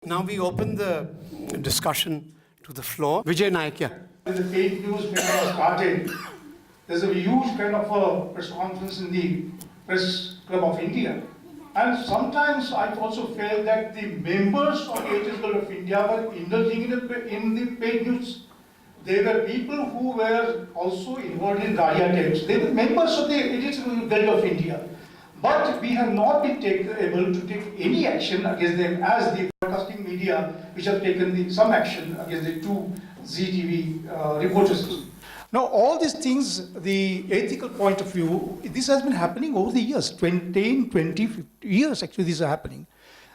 Now we open the discussion to the floor. Vijay Nayak, yeah. When the fake news kind of started, there's a huge kind of a press conference in the Press Club of India. And sometimes I also felt that the members of the Editors Guild of India were indulging in the paid news. They were people who were also involved in Radia tapes. They were members of the Editors Guild of India. But we have not been able to take any action against them as the broadcasting media which have taken some action against the two ZTV reporters. Now all these things, the ethical point of view, this has been happening over the years, 10, 20, 50 years actually these are happening.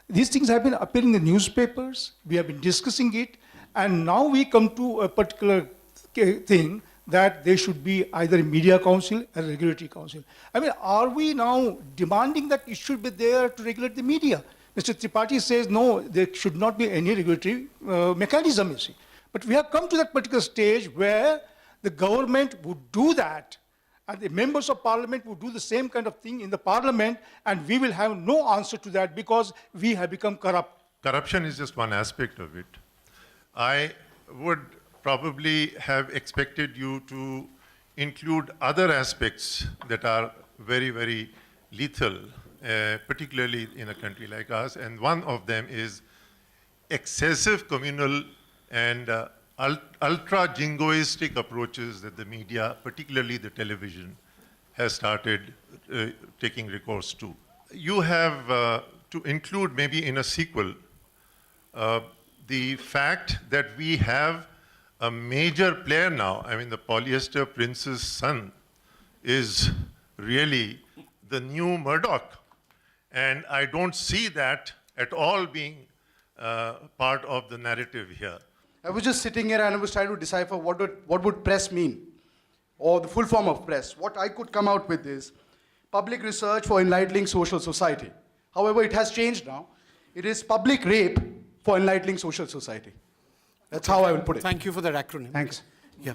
These things have been appearing in the newspapers, we have been discussing it, and now we come to a particular thing that there should be either a media council or a regulatory council. I mean, are we now demanding that it should be there to regulate the media? Mr. Tripathi says, no, there should not be any regulatory mechanism, you see. But we have come to that particular stage where the government would do that, and the members of parliament would do the same kind of thing in the parliament, and we will have no answer to that because we have become corrupt. Corruption is just one aspect of it. I would probably have expected you to include other aspects that are very, very lethal, particularly in a country like ours. And one of them is excessive communal and ultra-jingoistic approaches that the media, particularly the television, has started taking recourse to. You have to include maybe in a sequel the fact that we have a major player now. I mean, the polyester prince's son is really the new Murdoch. And I don't see that at all being part of the narrative here. I was just sitting here and I was trying to decipher what would press mean, or the full form of press. What I could come out with is public research for enlightening social society. However, it has changed now. It is public rape for enlightening social society. That's how I will put it. Thank you for that acronym. Thanks. Yeah,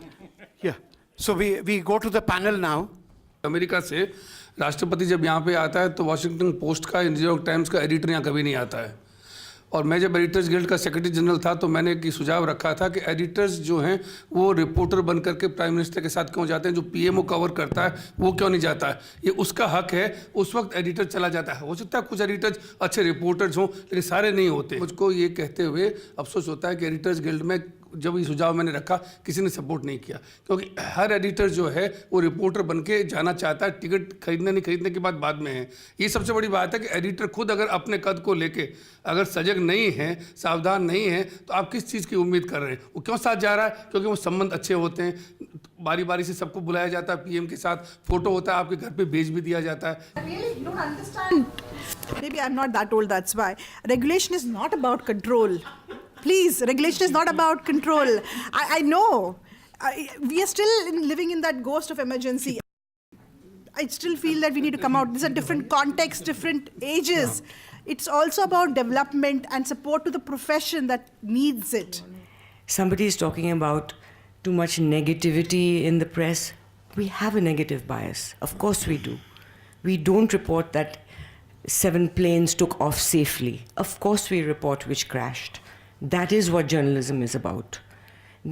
yeah. So we go to the panel now. America से राष्ट्रपति जब यहाँ पे आता है तो Washington post का, New York times का एडिटर यहाँ कभी नहीं आता है। और मैं जब एडिटर्स गिल्ड का सेक्रेटरी जनरल था तो मैंने एक सुझाव रखा था कि एडिटर्स जो हैं वो रिपोर्टर बन करके प्राइम मिनिस्टर के साथ क्यों जाते हैं, जो पीएमओ कवर करता है वो क्यों नहीं जाता है। ये उसका हक है, उस वक्त एडिटर चला जाता है। हो सकता है कुछ एडिटर्स अच्छे रिपोर्टर्स हों लेकिन सारे नहीं होते। मुझको ये कहते हुए अफसोस होता है कि एडिटर्स गिल्ड में जब ये सुझाव मैंने रखा किसी ने सपोर्ट नहीं किया, क्योंकि हर एडिटर जो है वो रिपोर्टर बन के जाना चाहता है। टिकट खरीदने नहीं खरीदने की बात बाद में है। ये सबसे बड़ी बात है कि एडिटर खुद अगर अपने कद को लेके अगर सजग नहीं है, सावधान नहीं है, तो आप किस चीज़ की उम्मीद कर रहे हैं। वो क्यों साथ जा रहा है? क्योंकि वो संबंध अच्छे होते हैं, बारी बारी से सबको बुलाया जाता है, पीएम के साथ फोटो होता है, आपके घर पे भेज भी दिया जाता है। I really don't understand. Maybe I'm not that old, that's why. Regulation is not about control. Please, regulation is not about control. I know. We are still living in that ghost of emergency. I still feel that we need to come out. These are different contexts, different ages. It's also about development and support to the profession that needs it. Somebody is talking about too much negativity in the press. We have a negative bias. Of course we do. We don't report that 7 planes took off safely. Of course we report which crashed. That is what journalism is about.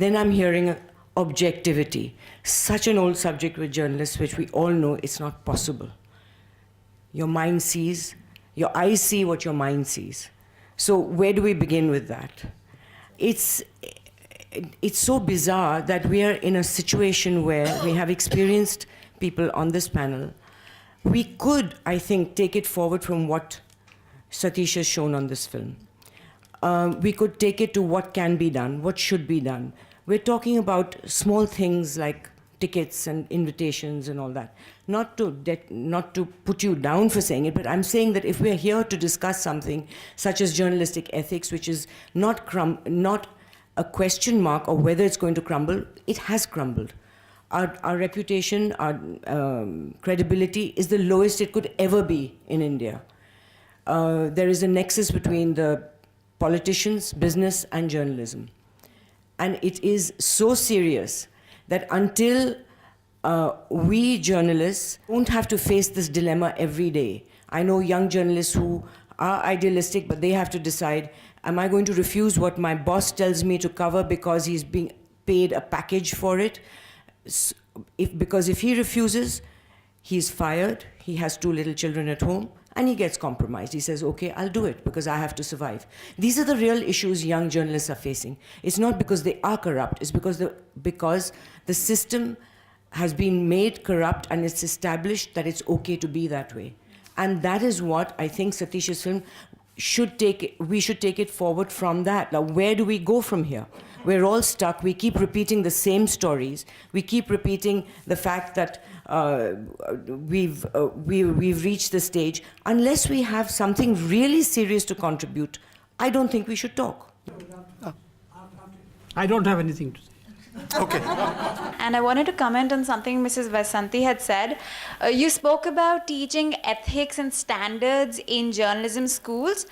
Then I'm hearing objectivity. Such an old subject with journalists, which we all know it's not possible. Your mind sees, your eyes see what your mind sees. So where do we begin with that? It's so bizarre that we are in a situation where we have experienced people on this panel. We could, I think, take it forward from what Satish has shown on this film. We could take it to what can be done, what should be done. We're talking about small things like tickets and invitations and all that. Not to put you down for saying it, but I'm saying that if we're here to discuss something such as journalistic ethics, which is not a question mark of whether it's going to crumble, it has crumbled. Our reputation, our credibility is the lowest it could ever be in India. There is a nexus between the politicians, business, and journalism. And it is so serious that until we journalists don't have to face this dilemma every day. I know young journalists who are idealistic, but they have to decide Am I going to refuse what my boss tells me to cover because he's being paid a package for it? Because if he refuses, he's fired, he has 2 little children at home, and he gets compromised. He says, okay, I'll do it because I have to survive. These are the real issues young journalists are facing. It's not because they are corrupt, it's because the system has been made corrupt and it's established that it's okay to be that way. And that is what I think Satish's film we should take it forward from that. Now, where do we go from here? We're all stuck. We keep repeating the same stories. We keep repeating the fact that we've reached the stage. Unless we have something really serious to contribute, I don't think we should talk. I don't have anything to say. Okay. And I wanted to comment on something Mrs. Vasanti had said. You spoke about teaching ethics and standards in journalism schools.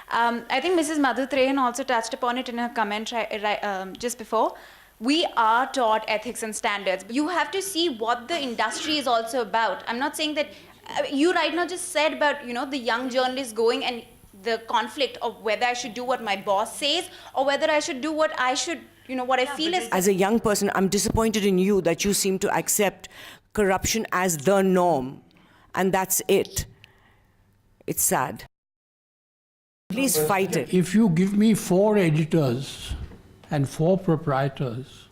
I think Mrs. Madhu Trehan also touched upon it in her comment just before. We are taught ethics and standards. You have to see what the industry is also about. I'm not saying that you right now just said about, the young journalists going and the conflict of whether I should do what my boss says or whether I should do what I should, what I feel is... As a young person, I'm disappointed in you that you seem to accept corruption as the norm. And that's it. It's sad. Please fight it. If you give me 4 editors and 4 proprietors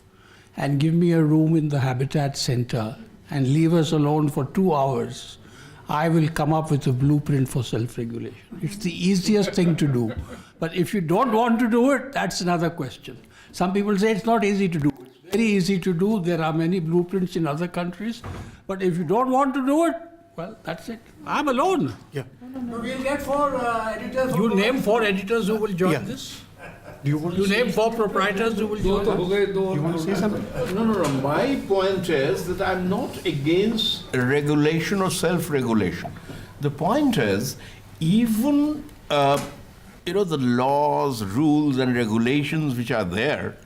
and give me a room in the Habitat Center and leave us alone for 2 hours, I will come up with a blueprint for self-regulation. It's the easiest thing to do. But if you don't want to do it, that's another question. Some people say it's not easy to do. It's very easy to do. There are many blueprints in other countries. But if you don't want to do it, well, that's it. I'm alone. Yeah. No, we'll get 4 editors. You name 4 editors who will join this? You name 4 proprietors who will join this? You want to say something? No. My point is that I'm not against regulation or self-regulation. The point is, even the laws, rules, and regulations which are there,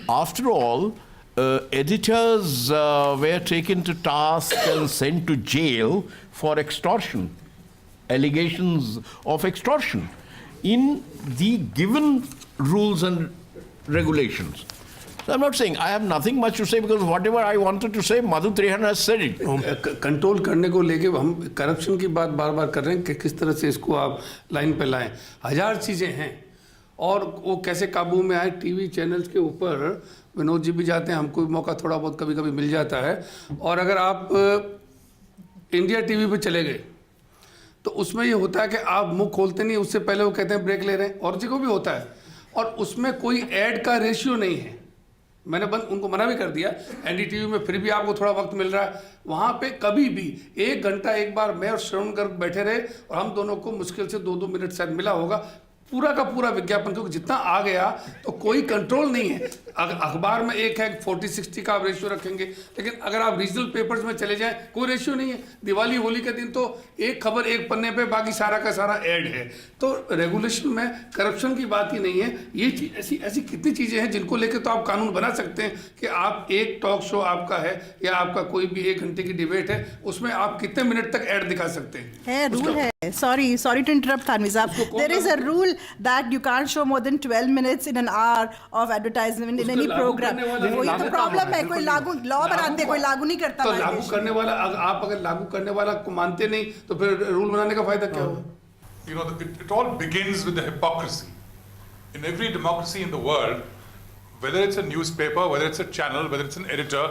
after all, editors were taken to task and sent to jail for extortion, allegations of extortion, in the given rules and regulations. So I'm not saying I have nothing much to say because whatever I wanted to say, Madhu Trehan has said it. Control करने को लेके हम corruption की बात बार बार कर रहे हैं कि किस तरह से इसको आप लाइन पे लाएं. 1000 चीज़ें हैं और वो कैसे काबू में आए. टीवी चैनल्स के ऊपर विनोद जी भी जाते हैं, हमको भी मौका थोड़ा बहुत कभी कभी मिल जाता है. और अगर आप इंडिया टीवी पे चले गए तो उसमें ये होता है कि आप मुंह खोलते नहीं, उससे पहले वो कहते हैं ब्रेक ले रहे हैं, और जगह भी होता है. और उसमें कोई ऐड का रेशियो नहीं है. मैंने उनको मना भी कर दिया. एनडीटीवी में फिर भी आपको थोड़ा वक्त मिल रहा है. वहाँ पे कभी भी 1 घंटा एक बार मैं और श्रवण गर्ग बैठे रहे और हम दोनों को मुश्किल से 2-2 मिनट शायद मिला होगा. पूरा का पूरा विज्ञापन, क्योंकि जितना आ गया तो कोई कंट्रोल नहीं है. अखबार में एक है 40-60 का आप रेशियो रखेंगे, लेकिन अगर आप रीजनल पेपर्स में चले जाएं कोई रेशियो नहीं है. दिवाली होली के दिन तो एक खबर एक पन्ने पे, बाकी सारा का सारा ऐड है. तो रेगुलेशन में करप्शन की बात ही नहीं है. ये ऐसी कितनी चीज़ें हैं जिनको लेकर तो आप कानून बना सकते हैं कि आप एक टॉक शो आपका है या आपका कोई भी 1 घंटे की डिबेट है, उसमें आप कितने मिनट तक ऐड दिखा सकते हैं. रूल है. Sorry to interrupt, Thanvi Saab. There is a rule that you can't show more than 12 minutes in an hour of advertisement in any program. वही तो प्रॉब्लम है. कोई लागू लॉ बनाते, कोई लागू नहीं करता. तो लागू करने वाला, आप अगर लागू करने वाला को मानते नहीं तो फिर रूल बनाने का फायदा क्या होगा? It all begins with the hypocrisy. In every democracy in the world, whether it's a newspaper, whether it's a channel, whether it's an editor,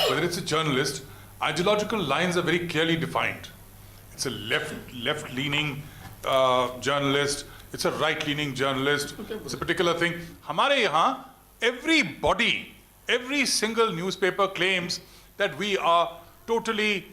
whether it's a journalist, ideological lines are very clearly defined. It's a left-leaning journalist. It's a right-leaning journalist. It's a particular thing. हमारे यहाँ everybody, every single newspaper claims that we are totally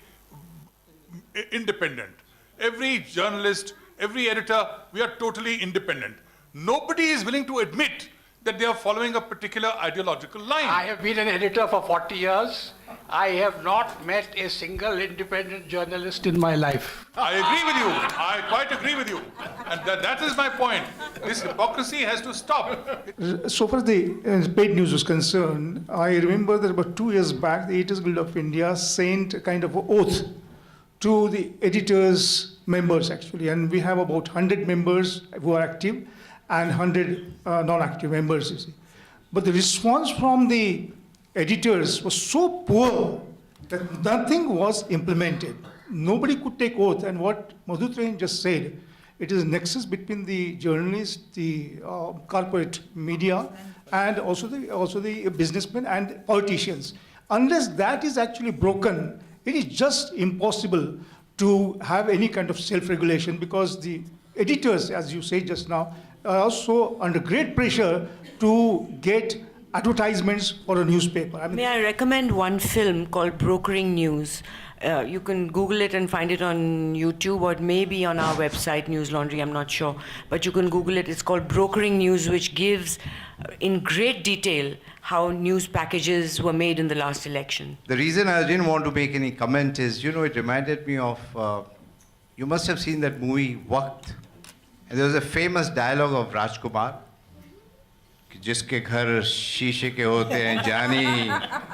independent. Every journalist, every editor, we are totally independent. Nobody is willing to admit that they are following a particular ideological line. I have been an editor for 40 years. I have not met a single independent journalist in my life. I agree with you. I quite agree with you. And that is my point. This hypocrisy has to stop. So far as the paid news was concerned, I remember that about 2 years back, the Editors Guild of India sent a kind of oath to the editors' members, actually. And we have about 100 members who are active. and 100 non-active members, you see. But the response from the editors was so poor that nothing was implemented. Nobody could take oath. And what Madhu Train just said, it is a nexus between the journalists, the corporate media, and also the businessmen and politicians. Unless that is actually broken, it is just impossible to have any kind of self-regulation, because the editors, as you said just now, are also under great pressure to get advertisements for a newspaper. I mean, May I recommend one film called Brokering News? You can Google it and find it on YouTube, or it may be on our website, News Laundry, I'm not sure. But you can Google it. It's called Brokering News, which gives in great detail how news packages were made in the last election. The reason I didn't want to make any comment is, you know, it reminded me of, you must have seen that movie, Waqt. And there was a famous dialogue of Rajkumar, कि जिसके घर शीशे के होते हैं जानी,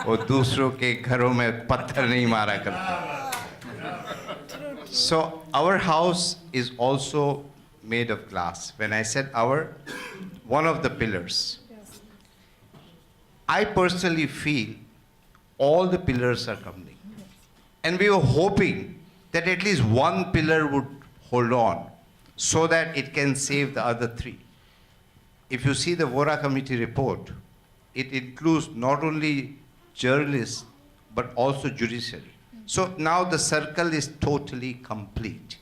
वो दूसरों के घरों में पत्थर नहीं मारा करता. So our house is also made of glass. When I said our, one of the pillars. I personally feel all the pillars are coming. And we were hoping that at least one pillar would hold on so that it can save the other three. If you see the Vora committee report, it includes not only journalists, but also judiciary. So now the circle is totally complete.